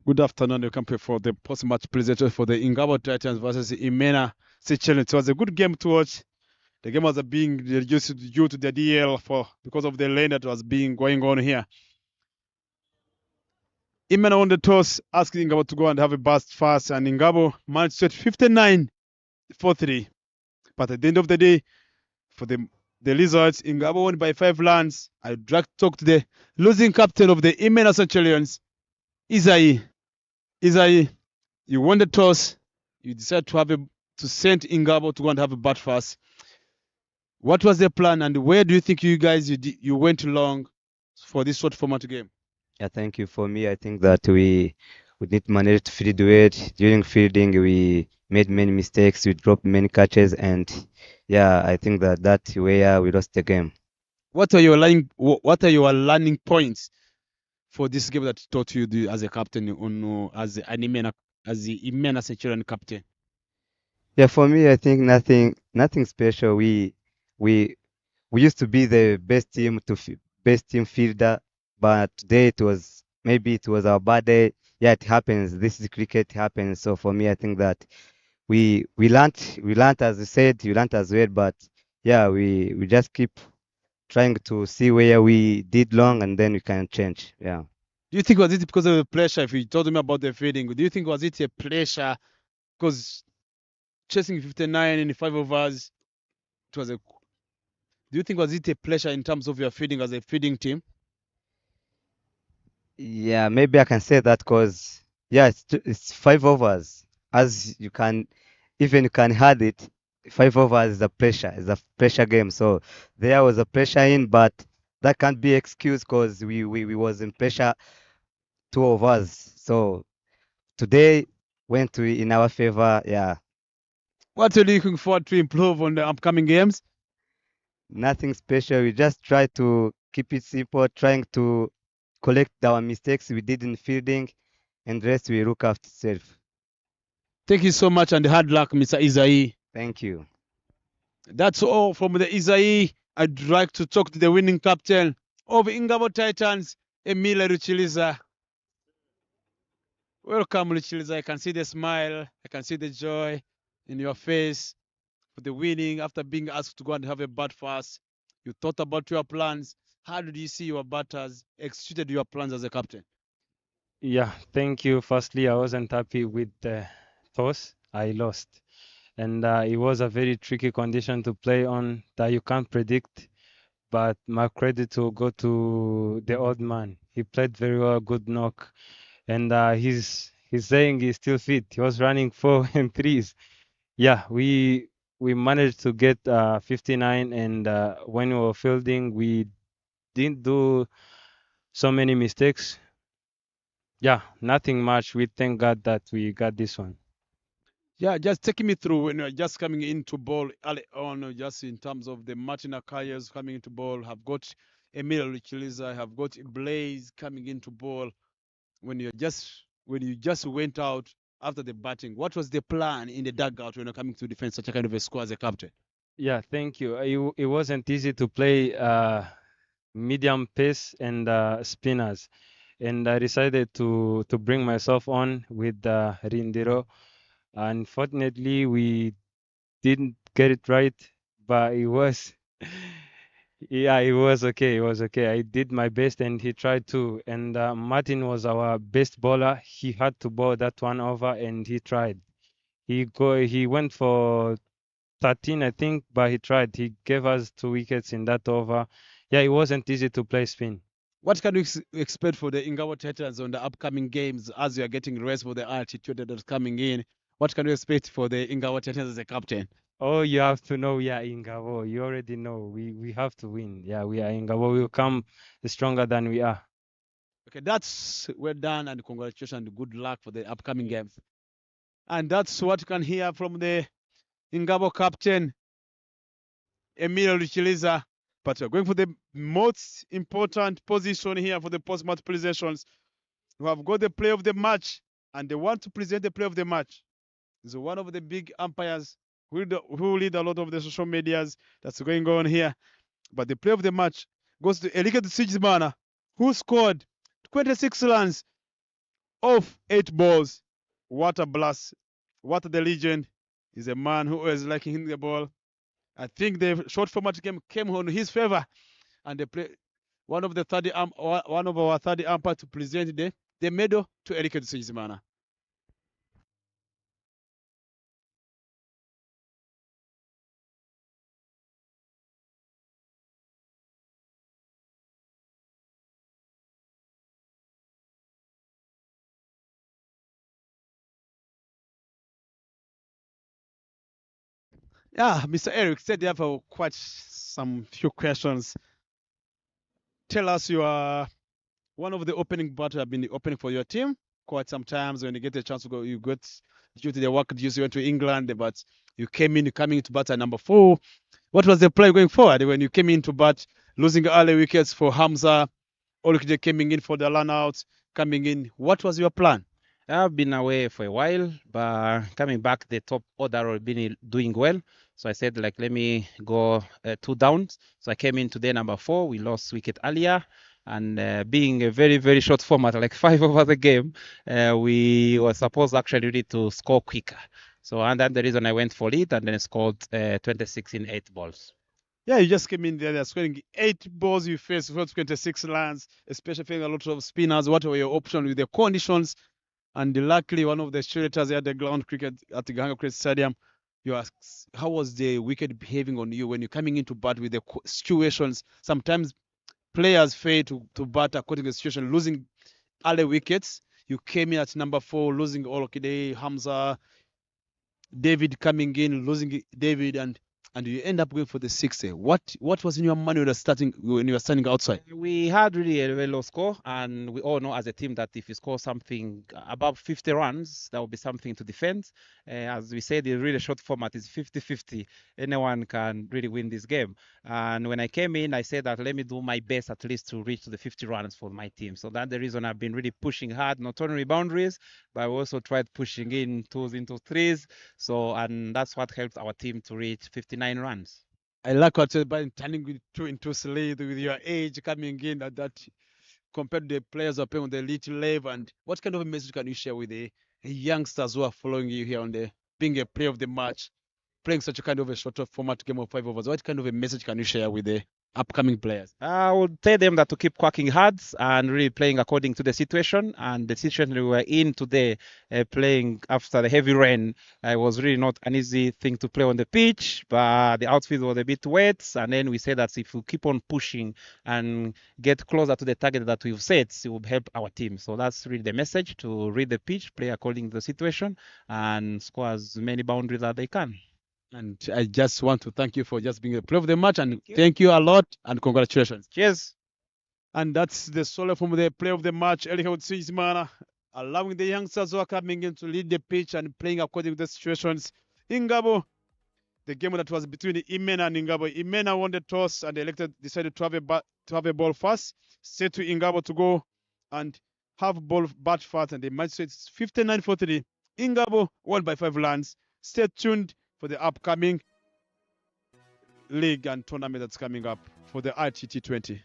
Good afternoon. You come for the post-match presentation for the Ingabo Titans versus Imena Centurions. It was a good game to watch. The game was being reduced due to the DL because of the lane that was being going on here. Imena won the toss, asking Ingabo to go and have a burst fast, and Ingabo managed to hit 59-43. But at the end of the day, for the results, Ingabo won by 5 runs. I drag talk to the losing captain of the Imena Centurions, Isai. Isai, you won the toss. You decided to send Ingabo to go and have a bat fast. What was the plan, and where do you think you went wrong for this short format game? Yeah, thank you. For me, I think that we didn't manage to field weight. During fielding, we made many mistakes. We dropped many catches, and yeah, I think that's where we lost the game. What are your learning points for this game that taught you as a captain, as the Imena Centurion captain? Yeah, for me, I think nothing special. We used to be the best team fielder, but today maybe it was our bad day. Yeah, it happens. This is cricket, it happens. So for me, I think that we learned as you said, we learned as well. But yeah, we just keep trying to see where we did wrong, and then we can change. Yeah. Do you think was it because of the pressure? If you told me about the fielding, do you think was it a pressure because chasing 59 in 5 overs? Do you think was it a pressure in terms of your fielding as a fielding team? Yeah, maybe I can say that because yeah, it's 5 overs. As you can, even you can had it. 5 overs is a pressure. It's a pressure game. So there was a pressure in, but that can't be excuse because we was in pressure 2 overs. So today went in our favor. Yeah. What are you looking forward to improve on the upcoming games? Nothing special. We just try to keep it simple, trying to collect our mistakes we did in fielding, and the rest we look after itself. Thank you so much and hard luck, Mr. Isai. Thank you. That's all from the Isai. I'd like to talk to the winning captain of Ingabo Titans, Emile Ruchiliza. Welcome, Ruchiliza. I can see the smile. I can see the joy in your face for the winning after being asked to go and have a bat fast. You thought about your plans. How did you see your batters executed your plans as a captain? Yeah, thank you. Firstly, I wasn't happy with the toss. I lost. And it was a very tricky condition to play on that you can't predict. But my credit will go to the old man. He played very well, good knock. And he's saying he's still fit. He was running 4 and 3s. Yeah, we managed to get 59, and when we were fielding, we didn't do so many mistakes. Yeah, nothing much. We thank God that we got this one. Yeah, just taking me through when you're just coming into ball early on, just in terms of the Martin Akayas coming into ball, have got Emilio Richiliza, have got Blaze coming into ball. When you just went out after the batting, what was the plan in the dugout when you're coming to defend such a kind of a score as a captain? Yeah, thank you. It wasn't easy to play medium pace and spinners, and I decided to bring myself on with Rindiro. Unfortunately, we didn't get it right, but it was yeah, it was okay. It was okay. I did my best, and he tried to. And Martin was our best bowler. He had to bowl that one over, and he tried. He went for 13, I think, but he tried. He gave us 2 wickets in that over. Yeah, it wasn't easy to play spin. What can we expect for the Ingabo Titans on the upcoming games as you are getting rest for the altitude that's coming in? What can we expect for the Ingabo Titans as a captain? Oh, you have to know we are Ingabo. You already know. We have to win. Yeah, we are Ingabo. We'll come stronger than we are. Okay, that's well done and congratulations and good luck for the upcoming games. And that's what you can hear from the Ingabo captain, Emilio Richiliza. But we're going for the most important position here for the post-match presentations. We have got the play of the match, and they want to present the play of the match. Is one of the big umpires who lead a lot of the social medias that's going on here. But the play of the match goes to Elika Sigizmana, who scored 26 runs off 8 balls. What a blast. What the legend. Is a man who is liking hitting the ball. I think the short format game came on his favor, and they play one of our third umpire to present the medal to Erika Sigizmana. Yeah, Mr. Eric said you have quite some few questions. Tell us you are one of the opening batters have been opening for your team quite some times. When you get a chance to go, you got due to the work duties, you went to England, but you came in coming into bat at number 4. What was the play going forward when you came into bat, losing early wickets for Hamza, Olukide coming in for the run outs, coming in? What was your plan? I've been away for a while, but coming back, the top order have been doing well. So I said, like, let me go 2 downs. So I came in today, number 4. We lost wicket earlier. And being a very, very short format, like 5 over the game, we were supposed actually really to score quicker. So, and that's the reason I went for it and then scored 26 in 8 balls. Yeah, you just came in there, they're scoring 8 balls you faced, 26 runs, especially facing a lot of spinners. What were your options with the conditions? And luckily, one of the curators at the ground cricket at the Gahanga Cricket Stadium, you asked, how was the wicket behaving on you when you're coming into bat with the situations? Sometimes players fail to bat according to the situation, losing early wickets. You came in at number 4, losing Olokide, Hamza, David coming in, losing David, and you end up going for the 60. What was in your mind when you were standing outside? We had really a very low score, and we all know as a team that if you score something above 50 runs, that will be something to defend. As we said, the really short format is 50-50. Anyone can really win this game. And when I came in, I said that let me do my best at least to reach to the 50 runs for my team. So that's the reason I've been really pushing hard, not only boundaries, but I also tried pushing in 2s into 3s. So, and that's what helped our team to reach 59 runs. I like what you said by turning with 2 into lead with your age coming in at that compared to the players who are playing on the elite level. And what kind of a message can you share with the youngsters who are following you here on the being a player of the match, playing such a kind of a shorter format game of 5 overs? What kind of a message can you share with upcoming players? I would tell them that to keep working hard and really playing according to the situation. And the situation we were in today, playing after the heavy rain, it was really not an easy thing to play on the pitch. But the outfield was a bit wet. And then we said that if we keep on pushing and get closer to the target that we've set, it will help our team. So that's really the message, to read the pitch, play according to the situation, and score as many boundaries as they can. And I just want to thank you for just being the player of the match, and thank you a lot, and congratulations. Cheers. And that's the solo from the player of the match, Elike Utsinzimana, allowing the youngsters who are coming in to lead the pitch and playing according to the situations. Ingabo, the game that was between Imena and Ingabo. Imena won the toss and decided to have a ball first. Set to Ingabo to go and have ball bat first, and the match, so it's 59-43. Ingabo won by 5 runs. Stay tuned for the upcoming league and tournament that's coming up for the RTT 20.